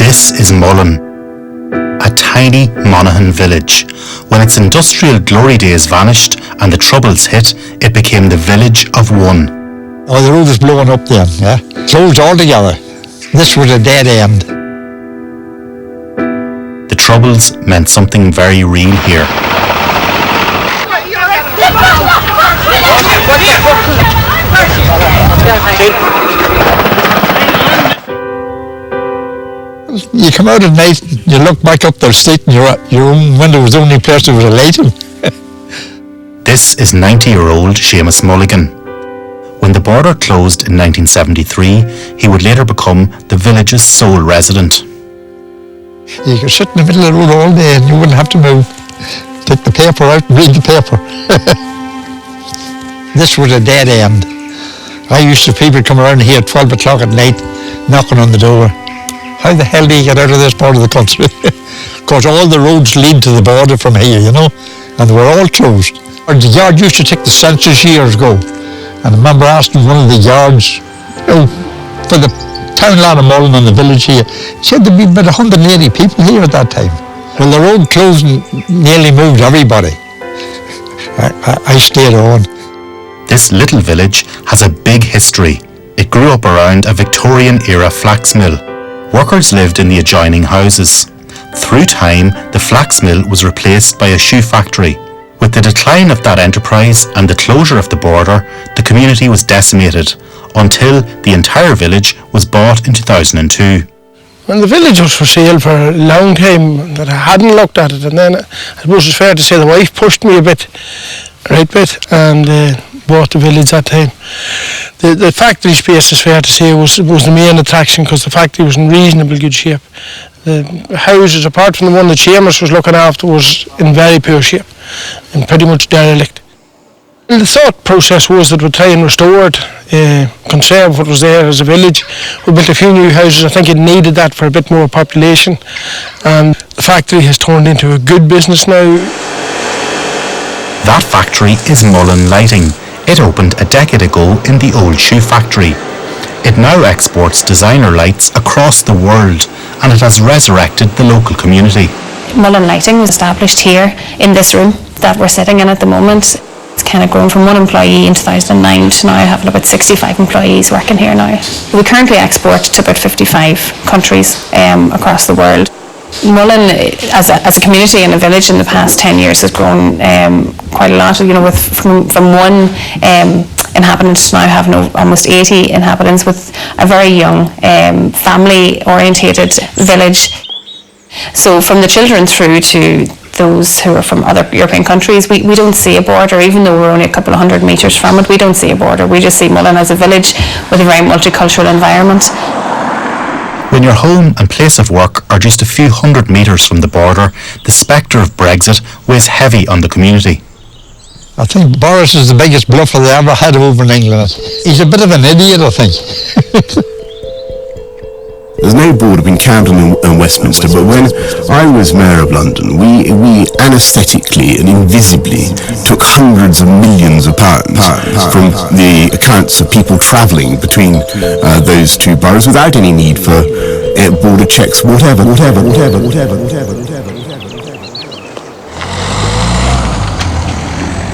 This is Mullen, a tiny Monaghan village. When its industrial glory days vanished and the Troubles hit, it became the village of one. Oh, the road was blowing up then, yeah. Closed altogether. This was a dead end. The Troubles meant something very real here. You come out at night, you look back up the street and your own window was the only place there was a light in. This is 90-year-old Seamus Mulligan. When the border closed in 1973, he would later become the village's sole resident. You could sit in the middle of the road all day and you wouldn't have to move. Take the paper out and read the paper. This was a dead end. I used to have people come around here at 12 o'clock at night knocking on the door. How the hell do you get out of this part of the country? Because all the roads lead to the border from here, you know, and they were all closed. The yard used to take the census years ago, and I remember asking one of the yards, for the townland of Mullen and the village here, he said there'd be about 180 people here at that time. Well, the road closed and nearly moved everybody. I stayed on. This little village has a big history. It grew up around a Victorian-era flax mill. Workers lived in the adjoining houses. Through time, the flax mill was replaced by a shoe factory. With the decline of that enterprise and the closure of the border, the community was decimated until the entire village was bought in 2002. Well, the village was for sale for a long time, that I hadn't looked at it, and then I suppose it's fair to say the wife pushed me a bit, and bought the village that time. The factory space, is fair to say, was the main attraction, because the factory was in reasonably good shape. The houses, apart from the one that Seamus was looking after, was in very poor shape and pretty much derelict. And the thought process was that we'd try and restore it, conserve what was there as a village. We built a few new houses. I think it needed that for a bit more population, and the factory has turned into a good business now. That factory is Mullen Lighting. It opened a decade ago in the old shoe factory. It now exports designer lights across the world, and it has resurrected the local community. Mullen Lighting was established here in this room that we're sitting in at the moment. It's kind of grown from one employee in 2009 to now having about 65 employees working here now. We currently export to about 55 countries across the world. Mullen, as a community and a village in the past 10 years, has grown quite a lot. You know, from one inhabitant to now having almost 80 inhabitants, with a very young, family-orientated village. So from the children through to those who are from other European countries, we don't see a border, even though we're only a couple of 100 metres from it. We don't see a border. We just see Mullen as a village with a very multicultural environment. When your home and place of work are just a few hundred metres from the border, the spectre of Brexit weighs heavy on the community. I think Boris is the biggest bluffer they ever had over in England. He's a bit of an idiot, I think. There's no border between Camden and Westminster, but when I was Mayor of London, we anaesthetically and invisibly took hundreds of millions of pounds from the accounts of people travelling between those two boroughs without any need for border checks, whatever.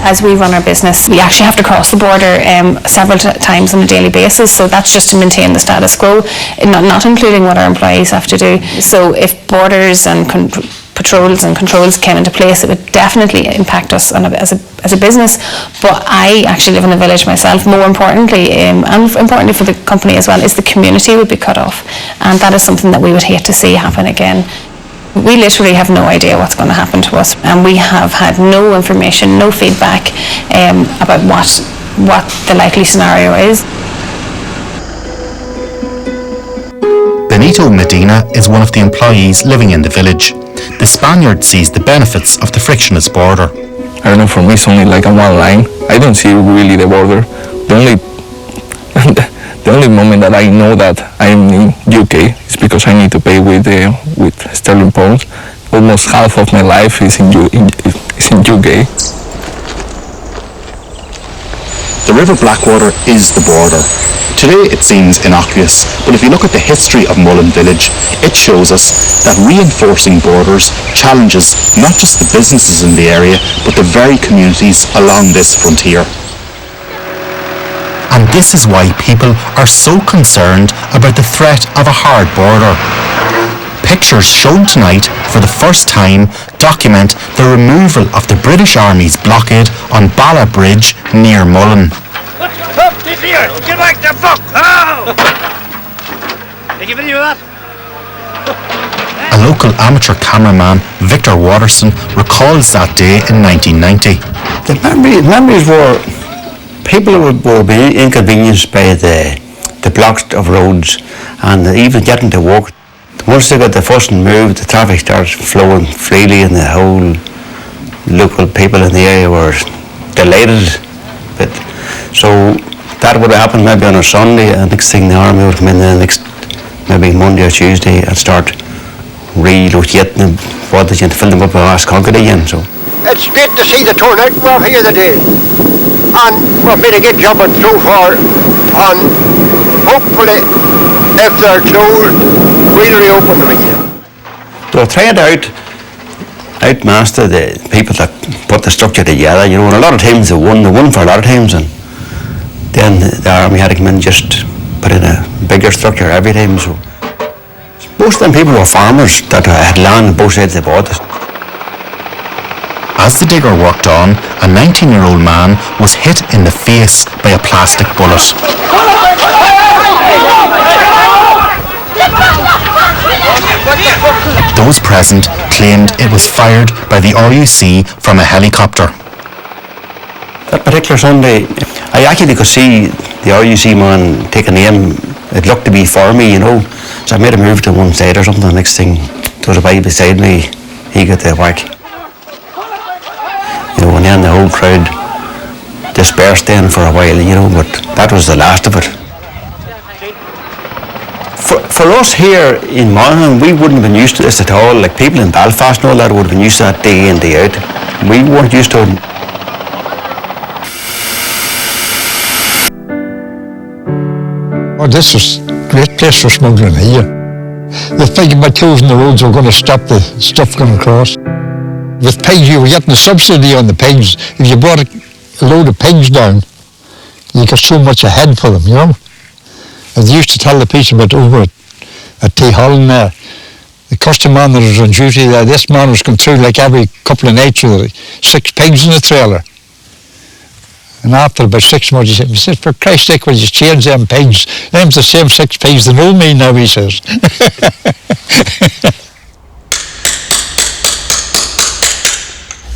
As we run our business, we actually have to cross the border several times on a daily basis, so that's just to maintain the status quo, not including what our employees have to do. So if borders and patrols and controls came into place, it would definitely impact us as a business. But I actually live in a village myself. More importantly, and importantly for the company as well, is the community would be cut off, and that is something that we would hate to see happen again. We literally have no idea what's going to happen to us, and we have had no information, no feedback about what the likely scenario is. Benito Medina is one of the employees living in the village. The Spaniard sees the benefits of the frictionless border. I don't know, for me it's only like a one line. I don't see really the border. The only moment that I know that I'm in UK is because I need to pay with sterling pounds. Almost half of my life is in UK. The River Blackwater is the border. Today it seems innocuous, but if you look at the history of Mullen Village, it shows us that reinforcing borders challenges not just the businesses in the area, but the very communities along this frontier. And this is why people are so concerned about the threat of a hard border. Pictures shown tonight for the first time document the removal of the British Army's blockade on Bala Bridge near Mullen. Get back the fuck! Oh! Take a video of that. A local amateur cameraman, Victor Watterson, recalls that day in 1990. The memories were people were being inconvenienced by the blocks of roads and even getting to work. Once they got the fuss and moved, the traffic started flowing freely and the whole local people in the area were delighted. But so that would have happened maybe on a Sunday, and next thing the army would come in the next maybe Monday or Tuesday and start relocating them, fill them up with last concrete again. So it's great to see the turnout. We're here today and we've made a good job of it so far, and hopefully if they're closed we'll reopen them again. They're trying to outmaster the people that put the structure together, you know, and a lot of times they won for a lot of times, and then the army had to come in and just put in a bigger structure every time. So most of them people were farmers that had land on both sides of the border. As the digger worked on, a 19-year-old man was hit in the face by a plastic bullet. Those present claimed it was fired by the RUC from a helicopter. That particular Sunday, I actually could see the RUC man taking aim. It looked to be for me, you know. So I made a move to one side or something. The next thing, there was a guy beside me. He got the whack. You know, and then the whole crowd dispersed then for a while, you know, but that was the last of it. For us here in Monaghan, we wouldn't have been used to this at all. Like people in Belfast and all that would have been used to that day in, day out. We weren't used to it. Oh, this is a great place for smuggling here. They're thinking about closing the roads, we're going to stop the stuff going across. With pigs, you were getting a subsidy on the pigs. If you brought a load of pigs down, you got so much ahead for them, you know. And they used to tell the people about over at T. Holland there, the custom man that was on duty there, this man was going through like every couple of nights with 6 pigs in the trailer. And after about 6 months, he said, for Christ's sake, will you change them pigs? Them's the same 6 pigs that know me now, he says.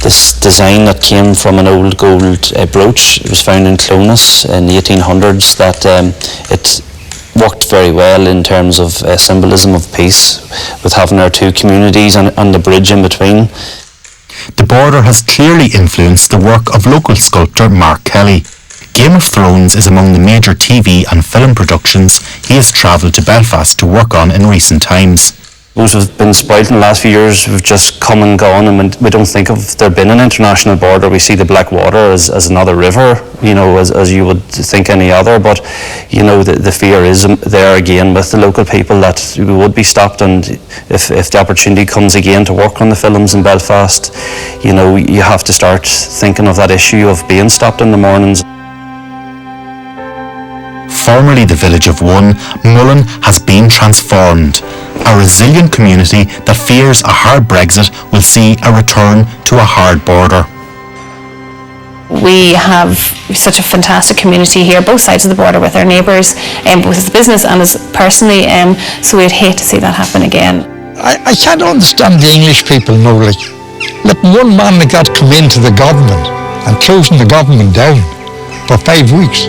This design that came from an old gold brooch, it was found in Clones in the 1800s, that it worked very well in terms of symbolism of peace, with having our 2 communities and the bridge in between. The border has clearly influenced the work of local sculptor Mark Kelly. Game of Thrones is among the major TV and film productions he has travelled to Belfast to work on in recent times. Those who've been spoilt in the last few years have just come and gone, and we don't think of there being an international border. We see the Blackwater as another river, you know, as you would think any other, but you know, the fear is there again with the local people that we would be stopped, and if the opportunity comes again to work on the films in Belfast, you know, you have to start thinking of that issue of being stopped in the mornings. Formerly the village of One, Mullen has been transformed. A resilient community that fears a hard Brexit will see a return to a hard border. We have such a fantastic community here, both sides of the border, with our neighbours, both as a business and as personally, so we'd hate to see that happen again. I can't understand the English people now, like, letting one man like that come into the government and closing the government down for 5 weeks.